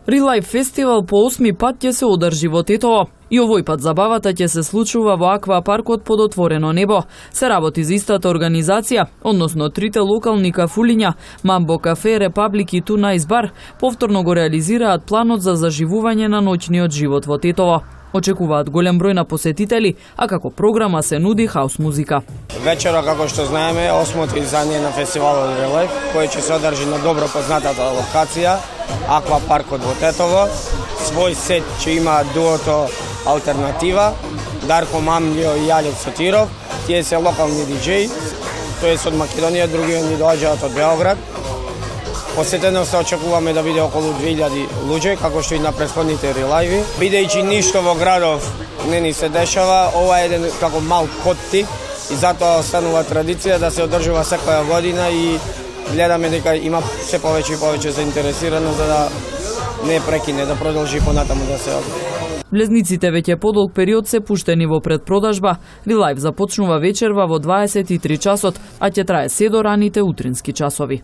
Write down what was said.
Релайв фестивал по 8 пат ќе се одржи во Тетово. И овој пат забавата ќе се случува во аквапаркот под отворено небо. Се работи за истата организација, односно трите локални кафулиња, Мамбо кафе, Репаблик и Ту Најс бар, повторно го реализираат планот за заживување на ноќниот живот во Тетово. Очекуваат голем број на посетители, а како програма се нуди хаус музика. Вечера, како што знаеме, 8-то издание на фестивалот Релайв, кој ќе се одржи на добро познатата локација, аквапаркот во Тетово. Свој сет ќе има дуото Алтернатива, Дарко Мамлио и Алек Сотиров. Тие се локални диџеи, тоест од Македонија, другиот ни доаѓаат од Белград. Посетено се очекуваме да биде околу 2000 луѓе, како што и на претходните релайви. Бидејќи ништо во градов не ни се дешава, ова е еден како мал поттик и затоа останува традиција да се одржува секоја година и гледаме дека има се повеќе и повеќе заинтересирано за да не прекине, да продолжи понатаму да се одржи. Влезниците веќе подолг период се пуштени во предпродажба. Релайв започнува вечерва во 23 часот, а ќе трае се до раните утрински часови.